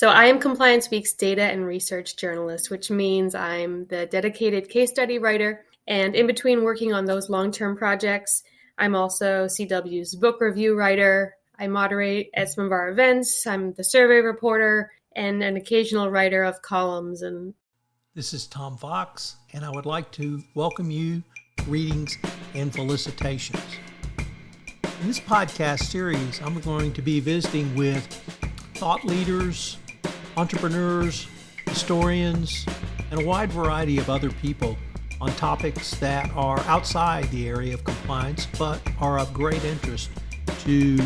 So I am Compliance Week's data and research journalist, which means I'm the dedicated case study writer. And in between working on those long-term projects, I'm also CW's book review writer. I moderate at some of our events. I'm the survey reporter and an occasional writer of columns. And this is Tom Fox, and I would like to welcome you to Greetings and Felicitations. In this podcast series, I'm going to be visiting with thought leaders, entrepreneurs, historians, and a wide variety of other people on topics that are outside the area of compliance, but are of great interest to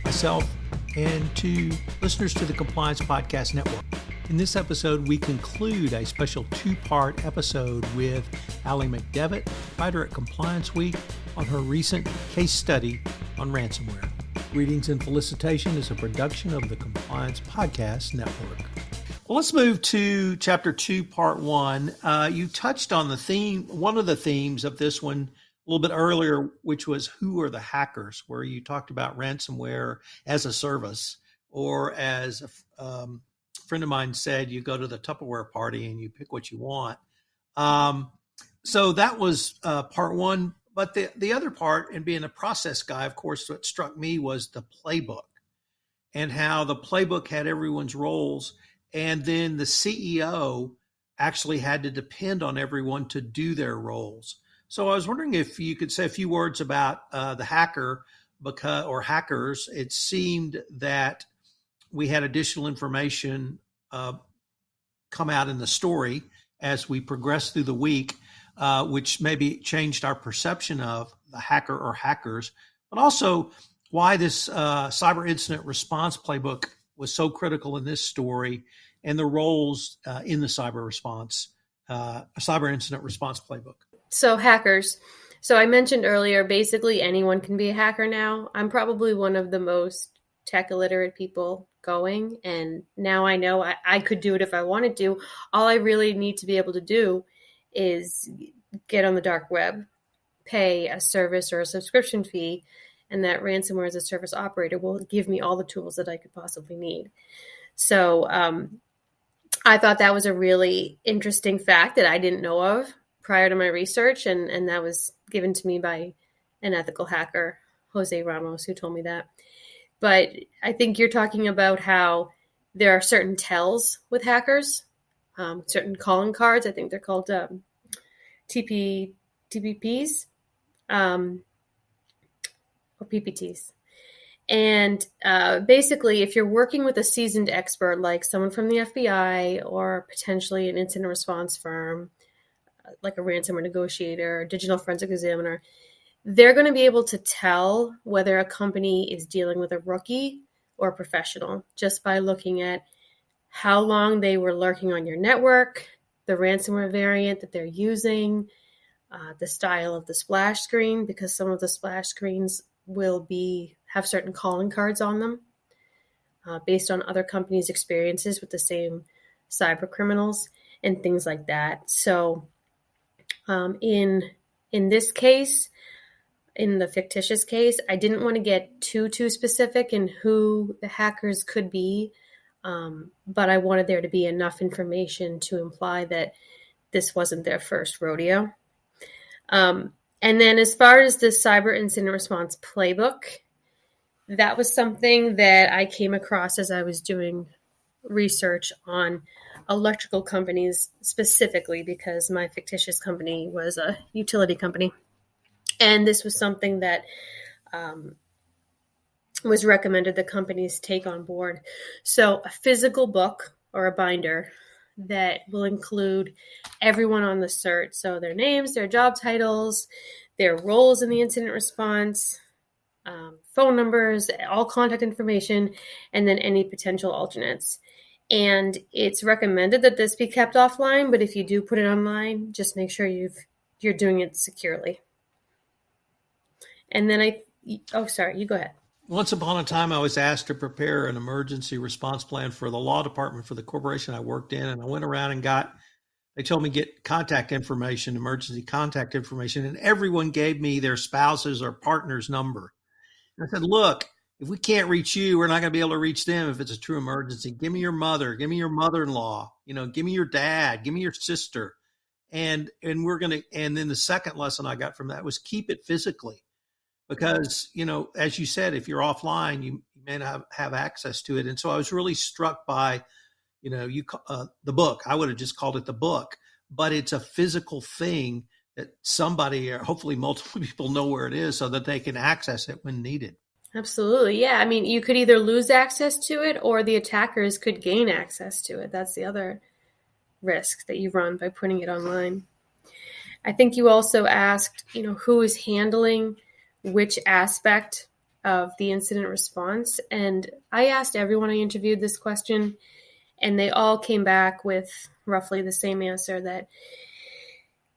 myself and to listeners to the Compliance Podcast Network. In this episode, we conclude a special two-part episode with Aly McDevitt, writer at Compliance Week, on her recent case study on ransomware. Greetings and Felicitation is a production of the Compliance Podcast Network. Well, let's move to Chapter 2, Part 1. You touched on the theme, one of the themes of this one a little bit earlier, which was who are the hackers, where you talked about ransomware as a service, or as a friend of mine said, you go to the Tupperware party and you pick what you want. So that was part one. But the other part, and being a process guy, of course, what struck me was the playbook and how the playbook had everyone's roles. And then the CEO actually had to depend on everyone to do their roles. So I was wondering if you could say a few words about the hacker or hackers. It seemed that we had additional information come out in the story as we progressed through the week, which maybe changed our perception of the hacker or hackers, but also why this cyber incident response playbook was so critical in this story and the roles in the cyber incident response playbook. So hackers. So I mentioned earlier, basically anyone can be a hacker now. I'm probably one of the most tech illiterate people going, and now I know I could do it if I wanted to. All I really need to be able to do is get on the dark web, pay a service or a subscription fee, and that ransomware as a service operator will give me all the tools that I could possibly need. So I thought that was a really interesting fact that I didn't know of prior to my research, and that was given to me by an ethical hacker, Jose Ramos, who told me that. But I think you're talking about how there are certain tells with hackers, certain calling cards. I think they're called TPPs or PPTs. And basically, if you're working with a seasoned expert, like someone from the FBI or potentially an incident response firm, like a ransomware negotiator or digital forensic examiner, they're going to be able to tell whether a company is dealing with a rookie or a professional just by looking at how long they were lurking on your network, the ransomware variant that they're using, the style of the splash screen, because some of the splash screens will have certain calling cards on them based on other companies' experiences with the same cyber criminals and things like that. So in this case, in the fictitious case, I didn't want to get too specific in who the hackers could be, but I wanted there to be enough information to imply that this wasn't their first rodeo. And then as far as the cyber incident response playbook, that was something that I came across as I was doing research on electrical companies specifically, because my fictitious company was a utility company. And this was something that was recommended that companies take on board. So a physical book or a binder that will include everyone on the cert. So their names, their job titles, their roles in the incident response, phone numbers, all contact information, and then any potential alternates. And it's recommended that this be kept offline, but if you do put it online, just make sure you're doing it securely. And then you go ahead. Once upon a time, I was asked to prepare an emergency response plan for the law department for the corporation I worked in. And I went around and they told me get contact information, emergency contact information. And everyone gave me their spouse's or partner's number. And I said, look, if we can't reach you, we're not going to be able to reach them if it's a true emergency. Give me your mother, give me your mother-in-law, give me your dad, give me your sister. And then the second lesson I got from that was keep it physically, because, as you said, if you're offline, you may not have access to it. And so I was really struck by, the book. I would have just called it the book, but it's a physical thing that somebody, or hopefully multiple people, know where it is so that they can access it when needed. Absolutely. Yeah. I mean, you could either lose access to it or the attackers could gain access to it. That's the other risk that you run by putting it online. I think you also asked, who is handling which aspect of the incident response. And I asked everyone I interviewed this question, and they all came back with roughly the same answer, that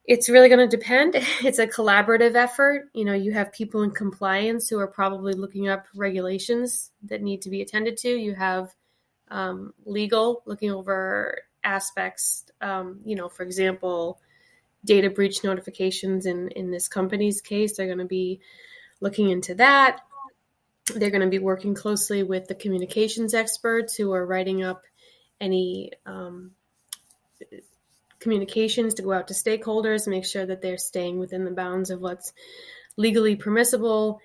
it's really going to depend. It's a collaborative effort. You have people in compliance who are probably looking up regulations that need to be attended to. You have legal looking over aspects, for example, data breach notifications in this company's case. They're going to be looking into that. They're going to be working closely with the communications experts who are writing up any communications to go out to stakeholders, make sure that they're staying within the bounds of what's legally permissible.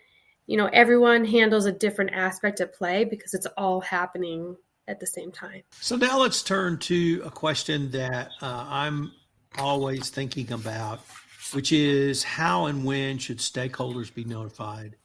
Everyone handles a different aspect at play because it's all happening at the same time. So now let's turn to a question that I'm always thinking about, which is how and when should stakeholders be notified?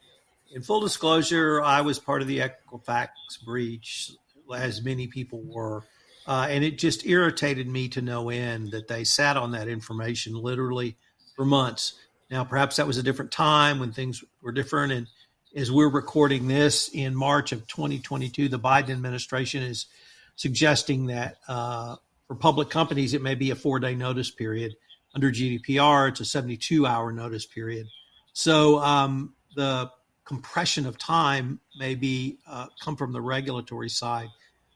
In full disclosure, I was part of the Equifax breach, as many people were. And it just irritated me to no end that they sat on that information literally for months. Now, perhaps that was a different time when things were different. And as we're recording this in March of 2022, the Biden administration is suggesting that for public companies, it may be a 4-day notice period. Under GDPR, it's a 72-hour notice period. So the compression of time may be come from the regulatory side.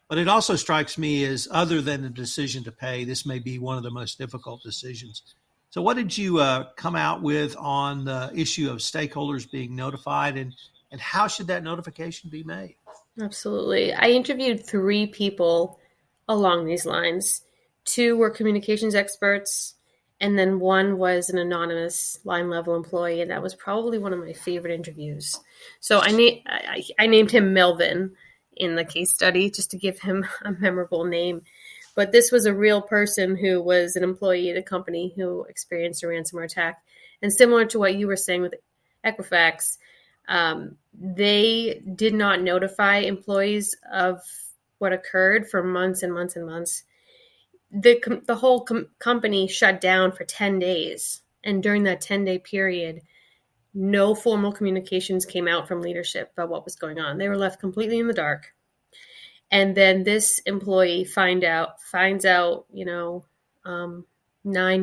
But it also strikes me as, other than the decision to pay, this may be one of the most difficult decisions. So what did you come out with on the issue of stakeholders being notified, and how should that notification be made? Absolutely. I interviewed 3 people along these lines. 2 were communications experts, and then 1 was an anonymous line level employee, and that was probably one of my favorite interviews. So I named him Melvin in the case study just to give him a memorable name. But this was a real person who was an employee at a company who experienced a ransomware attack. And similar to what you were saying with Equifax, they did not notify employees of what occurred for months and months and months. The whole company shut down for 10 days. And during that 10-day period, no formal communications came out from leadership about what was going on. They were left completely in the dark. And then this employee finds out, 9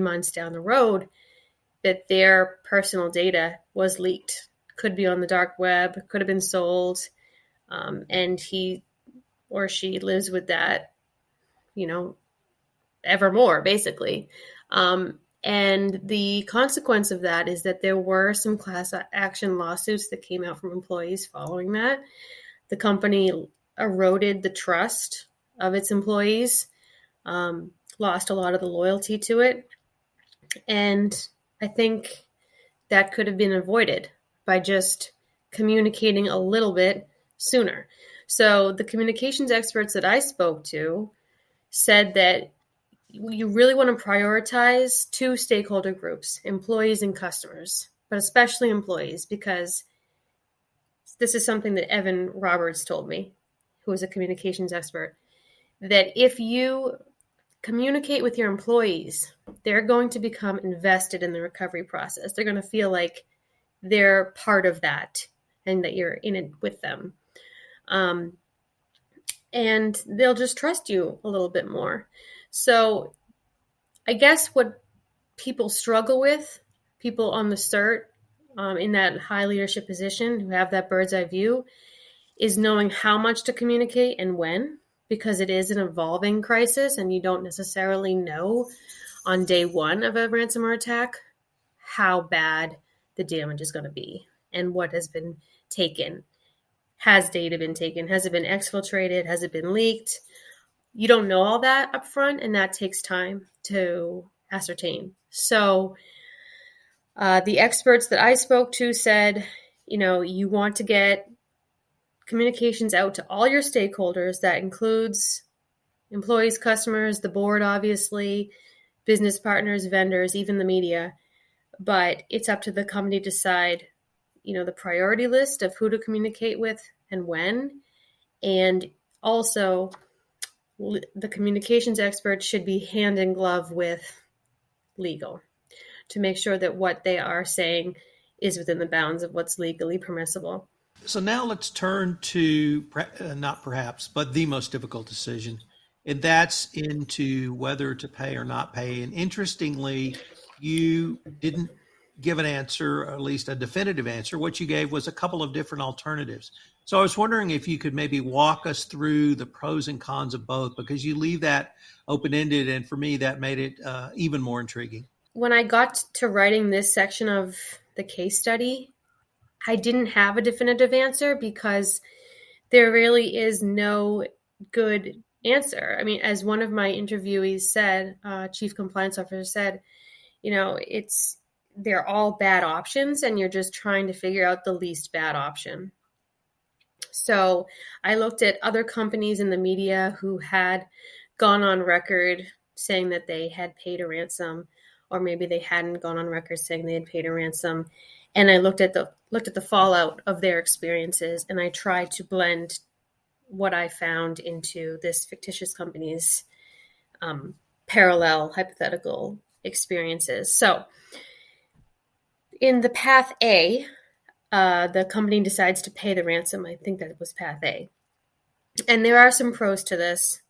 months down the road, that their personal data was leaked. Could be on the dark web, could have been sold. And he or she lives with that, evermore, basically. And the consequence of that is that there were some class action lawsuits that came out from employees following that. The company eroded the trust of its employees, lost a lot of the loyalty to it. And I think that could have been avoided by just communicating a little bit sooner. So the communications experts that I spoke to said that you really want to prioritize 2 stakeholder groups, employees and customers, but especially employees, because this is something that Evan Roberts told me, who is a communications expert, that if you communicate with your employees, they're going to become invested in the recovery process. They're going to feel like they're part of that and that you're in it with them. And they'll just trust you a little bit more. So I guess what people struggle with, people on the CERT in that high leadership position who have that bird's eye view, is knowing how much to communicate and when, because it is an evolving crisis and you don't necessarily know on day 1 of a ransomware attack how bad the damage is going to be and what has been taken. Has data been taken? Has it been exfiltrated? Has it been leaked? You don't know all that up front, and that takes time to ascertain. So the experts that I spoke to said, you want to get communications out to all your stakeholders. That includes employees, customers, the board, obviously, business partners, vendors, even the media. But it's up to the company to decide, the priority list of who to communicate with and when. And also, the communications expert should be hand in glove with legal to make sure that what they are saying is within the bounds of what's legally permissible. So now let's turn to not perhaps, but the most difficult decision, and that's into whether to pay or not pay. And interestingly, you didn't give an answer, or at least a definitive answer. What you gave was a couple of different alternatives. So I was wondering if you could maybe walk us through the pros and cons of both, because you leave that open-ended, and for me, that made it even more intriguing. When I got to writing this section of the case study, I didn't have a definitive answer because there really is no good answer. I mean, as one of my interviewees said, chief compliance officer said, they're all bad options and you're just trying to figure out the least bad option. So I looked at other companies in the media who had gone on record saying that they had paid a ransom, or maybe they hadn't gone on record saying they had paid a ransom. And I looked at the fallout of their experiences, and I tried to blend what I found into this fictitious company's parallel hypothetical experiences. So in the path A, the company decides to pay the ransom. I think that was path A. And there are some pros to this.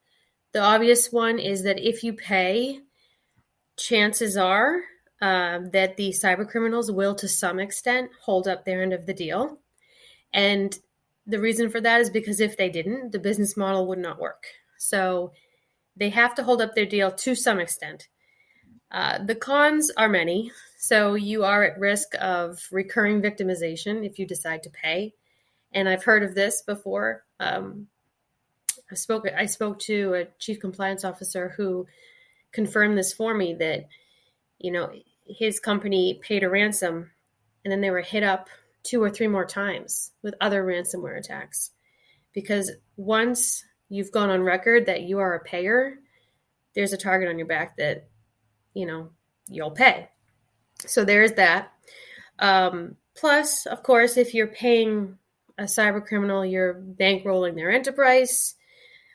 The obvious one is that if you pay, chances are that the cyber criminals will, to some extent, hold up their end of the deal. And the reason for that is because if they didn't, the business model would not work. So they have to hold up their deal to some extent. The cons are many. So you are at risk of recurring victimization if you decide to pay. And I've heard of this before. I spoke to a chief compliance officer who confirmed this for me, that, his company paid a ransom and then they were hit up 2 or 3 more times with other ransomware attacks. Because once you've gone on record that you are a payer, there's a target on your back that, you'll pay. So there's that. Plus, of course, if you're paying a cyber criminal, you're bankrolling their enterprise.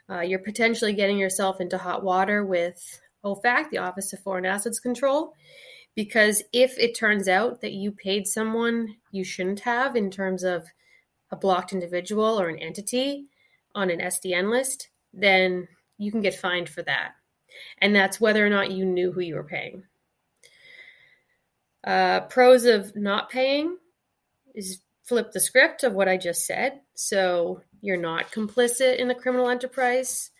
You're potentially getting yourself into hot water with OFAC, the Office of Foreign Assets Control, because if it turns out that you paid someone you shouldn't have in terms of a blocked individual or an entity on an SDN list, then you can get fined for that. And that's whether or not you knew who you were paying. Pros of not paying is flip the script of what I just said. So you're not complicit in the criminal enterprise.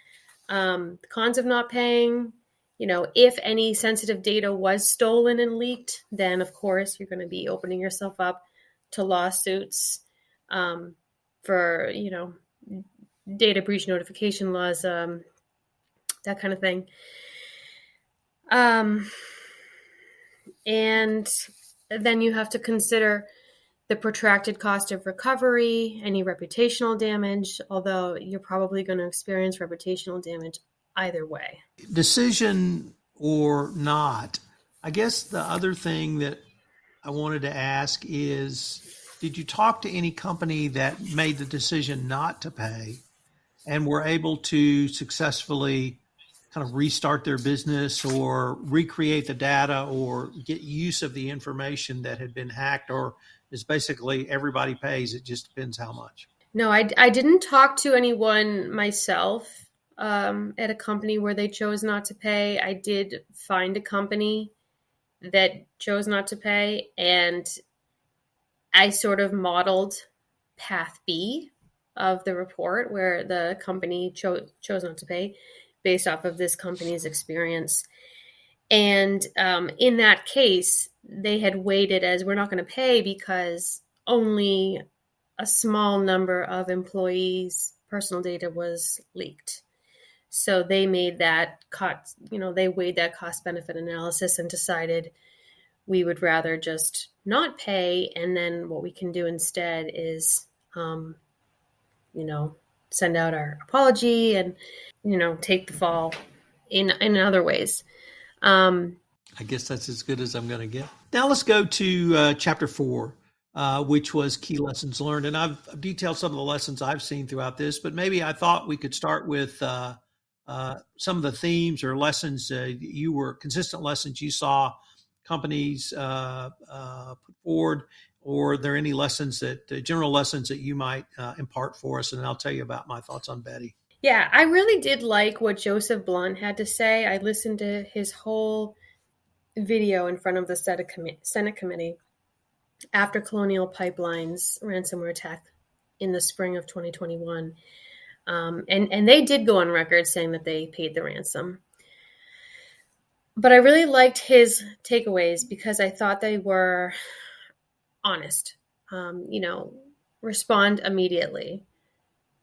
The cons of not paying, if any sensitive data was stolen and leaked, then of course you're going to be opening yourself up to lawsuits for, data breach notification laws, that kind of thing. And then you have to consider the protracted cost of recovery, any reputational damage, although you're probably going to experience reputational damage either way. Decision or not, I guess the other thing that I wanted to ask is, did you talk to any company that made the decision not to pay and were able to successfully kind of restart their business or recreate the data or get use of the information that had been hacked, or is basically everybody pays, it just depends how much? No, I didn't talk to anyone myself at a company where they chose not to pay. I did find a company that chose not to pay, and I sort of modeled path B of the report where the company chose not to pay based off of this company's experience. And in that case, they had weighted as, we're not going to pay because only a small number of employees' personal data was leaked. So they made that they weighed that cost benefit analysis and decided we would rather just not pay. And then what we can do instead is, send out our apology and, take the fall in other ways. I guess that's as good as I'm going to get. Now let's go to chapter 4, which was key lessons learned. And I've detailed some of the lessons I've seen throughout this, but maybe I thought we could start with some of the themes or lessons consistent lessons you saw companies put forward, or are there any general lessons that you might impart for us? And I'll tell you about my thoughts on Betty. Yeah, I really did like what Joseph Blunt had to say. I listened to his whole video in front of the Senate committee after Colonial Pipeline's ransomware attack in the spring of 2021. And they did go on record saying that they paid the ransom. But I really liked his takeaways because I thought they were honest. Respond immediately.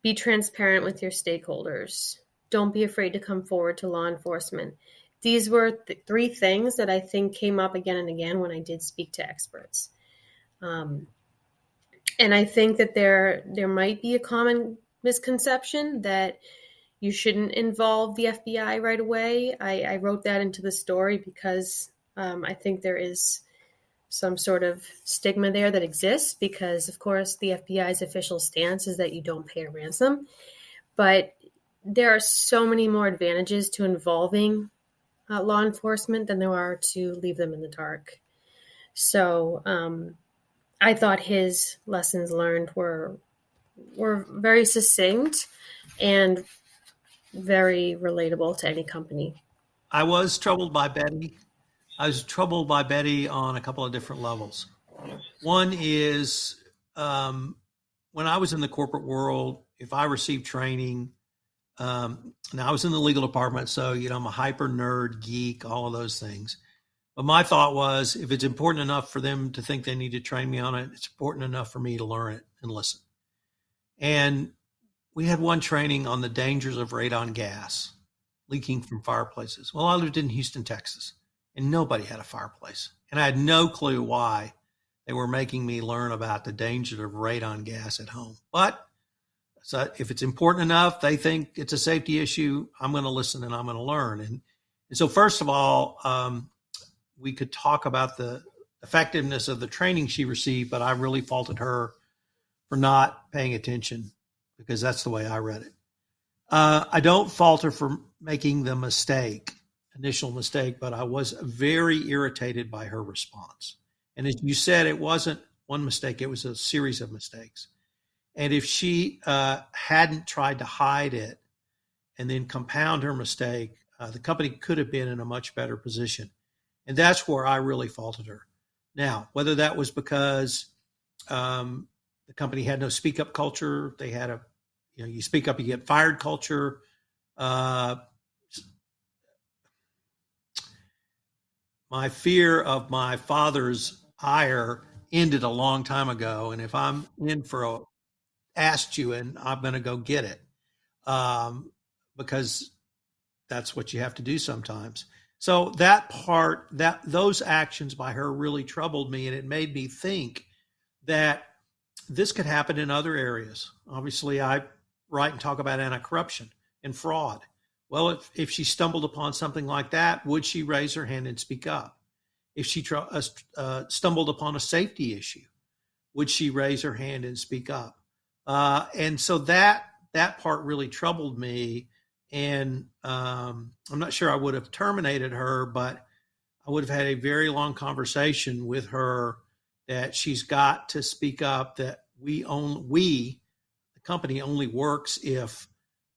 Be transparent with your stakeholders. Don't be afraid to come forward to law enforcement. These were 3 things that I think came up again and again when I did speak to experts. And I think that there might be a common misconception that you shouldn't involve the FBI right away. I wrote that into the story because I think there is some sort of stigma there that exists because, of course, the FBI's official stance is that you don't pay a ransom. But there are so many more advantages to involving law enforcement than there are to leave them in the dark. So I thought his lessons learned were very succinct and very relatable to any company. I was troubled by Betty. On a couple of different levels. One is when I was in the corporate world, if I received training, now I was in the legal department, so I'm a hyper nerd, geek, all of those things. But my thought was, if it's important enough for them to think they need to train me on it, it's important enough for me to learn it and listen. And we had one training on the dangers of radon gas leaking from fireplaces. Well, I lived in Houston, Texas, and nobody had a fireplace. And I had no clue why they were making me learn about the dangers of radon gas at home. But so if it's important enough, they think it's a safety issue, I'm going to listen and I'm going to learn. And so first of all, we could talk about the effectiveness of the training she received, but I really faulted her for not paying attention because that's the way I read it. I don't fault her for making the initial mistake, but I was very irritated by her response. And as you said, it wasn't one mistake, it was a series of mistakes. And if she hadn't tried to hide it and then compound her mistake, the company could have been in a much better position. And that's where I really faulted her. Now, whether that was because the company had no speak up culture, they had you speak up, you get fired culture. My fear of my father's ire ended a long time ago. And if I'm in for a ass chewing, I'm going to go get it because that's what you have to do sometimes. So those actions by her really troubled me, and it made me think that this could happen in other areas. Obviously, I write and talk about anti-corruption and fraud. Well, if she stumbled upon something like that, would she raise her hand and speak up? If she stumbled upon a safety issue, would she raise her hand and speak up? And so that part really troubled me. And I'm not sure I would have terminated her, but I would have had a very long conversation with her that she's got to speak up, that the company only works if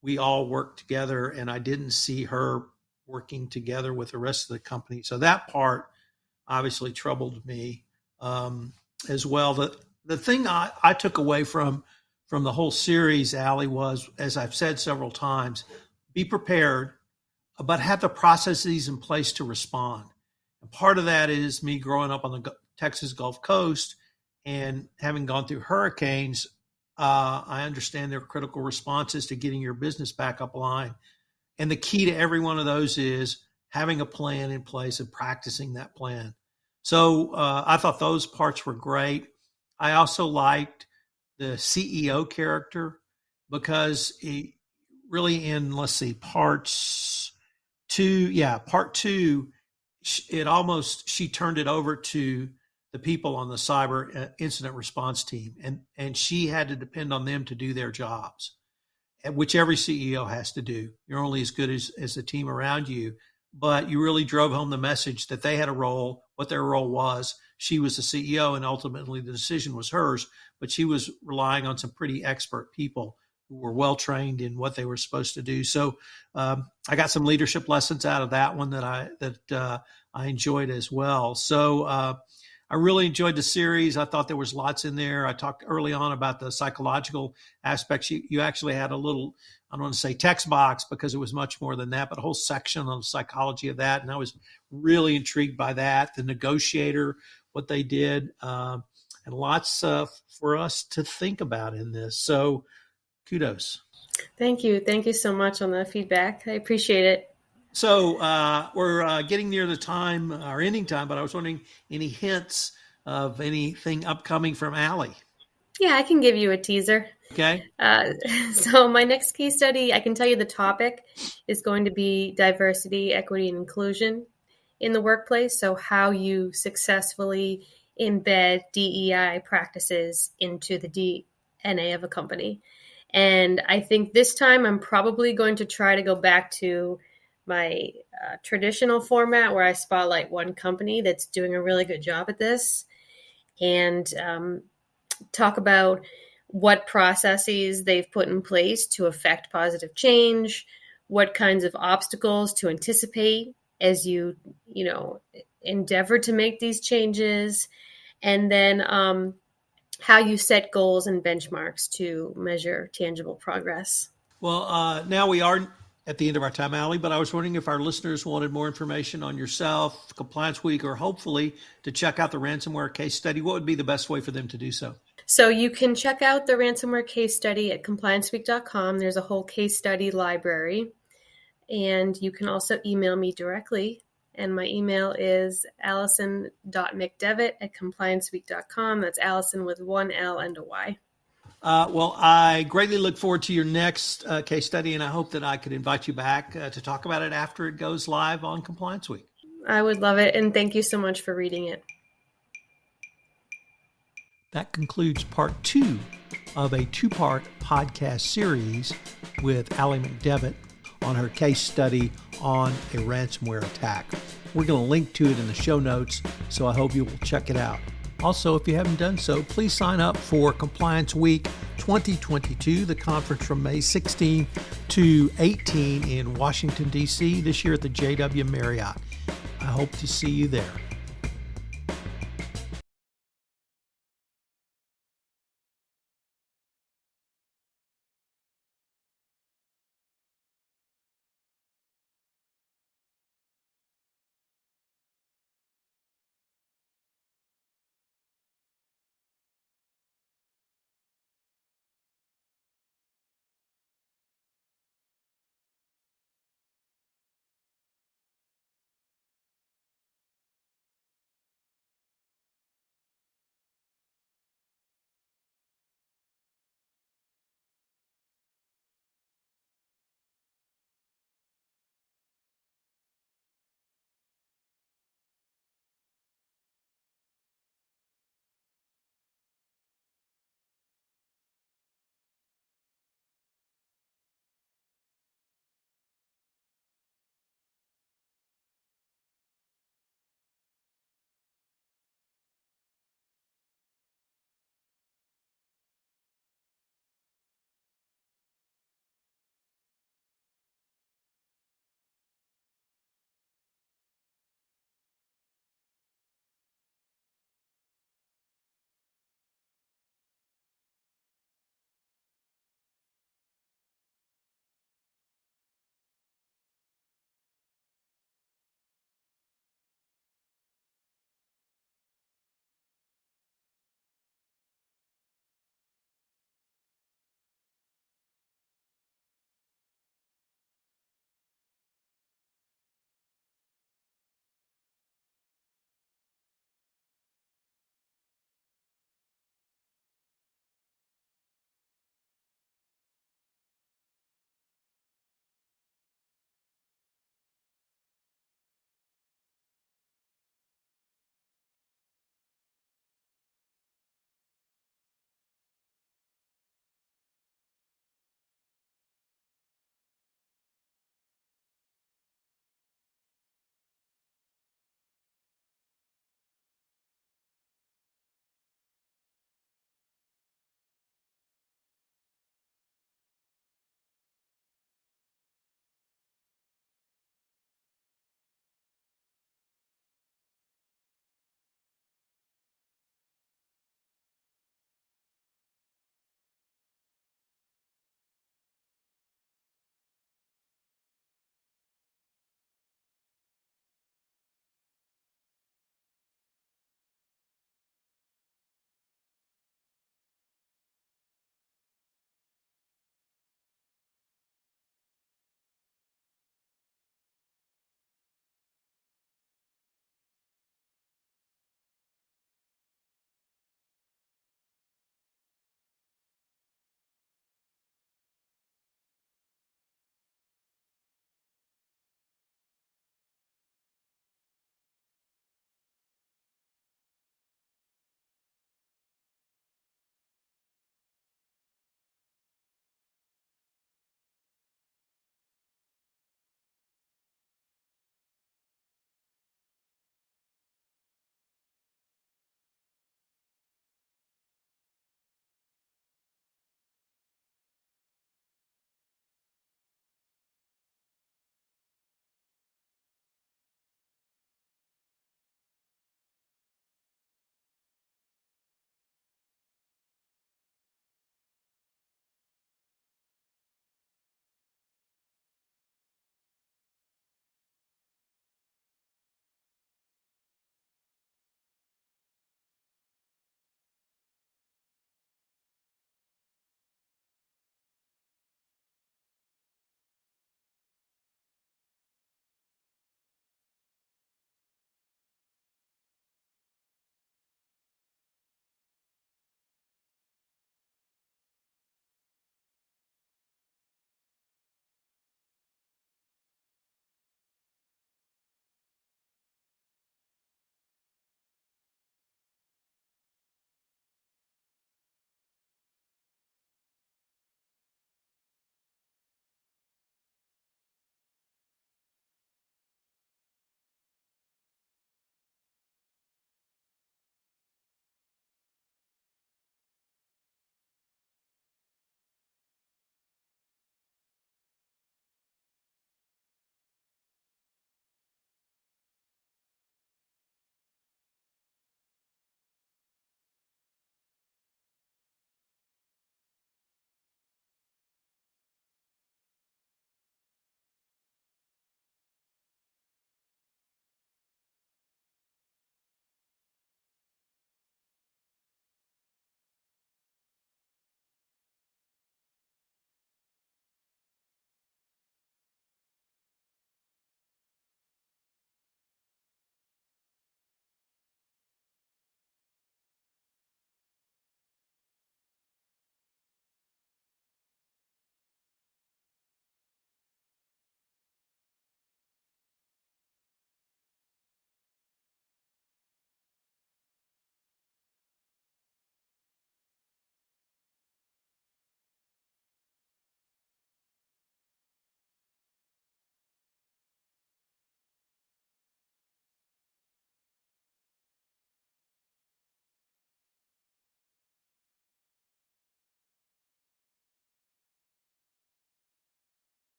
we all work together. And I didn't see her working together with the rest of the company. So that part obviously troubled me as well. The thing I took away from the whole series, Aly, was, as I've said several times, be prepared, but have the processes in place to respond. And part of that is me growing up on the Texas Gulf Coast and having gone through hurricanes. I understand they're critical responses to getting your business back up line. And the key to every one of those is having a plan in place and practicing that plan. So I thought those parts were great. I also liked the CEO character because he really in, let's see, part two, she turned it over to the people on the cyber incident response team, and she had to depend on them to do their jobs, which every CEO has to do. You're only as good as the team around you, but you really drove home the message that they had a role, what their role was. She was the CEO, and ultimately the decision was hers, but she was relying on some pretty expert people who were well trained in what they were supposed to do. So I got some leadership lessons out of that one that I enjoyed as well. So I really enjoyed the series. I thought there was lots in there. I talked early on about the psychological aspects. You actually had a little, I don't want to say text box because it was much more than that, but a whole section on the psychology of that. And I was really intrigued by that, the negotiator, what they did, and lots for us to think about in this. So kudos. Thank you. Thank you so much on the feedback. I appreciate it. So we're getting near the time, our ending time, but I was wondering any hints of anything upcoming from Aly? Yeah, I can give you a teaser. Okay. So my next case study, I can tell you the topic is going to be diversity, equity, and inclusion in the workplace. So how you successfully embed DEI practices into the DNA of a company. And I think this time I'm probably going to try to go back to my traditional format where I spotlight one company that's doing a really good job at this and talk about what processes they've put in place to affect positive change, what kinds of obstacles to anticipate as you endeavor to make these changes, and then how you set goals and benchmarks to measure tangible progress. Well, now we are at the end of our time, Aly, but I was wondering if our listeners wanted more information on yourself, Compliance Week, or hopefully to check out the ransomware case study. What would be the best way for them to do so? So you can check out the ransomware case study at complianceweek.com. There's a whole case study library. And you can also email me directly. And my email is allison.mcdevitt@complianceweek.com. That's Allison with one L and a Y. Well, I greatly look forward to your next case study, and I hope that I could invite you back to talk about it after it goes live on Compliance Week. I would love it, and thank you so much for reading it. That concludes part 2 of a 2-part podcast series with Aly McDevitt on her case study on a ransomware attack. We're going to link to it in the show notes, so I hope you will check it out. Also, if you haven't done so, please sign up for Compliance Week 2022, the conference from May 16 to 18 in Washington, D.C., this year at the JW Marriott. I hope to see you there.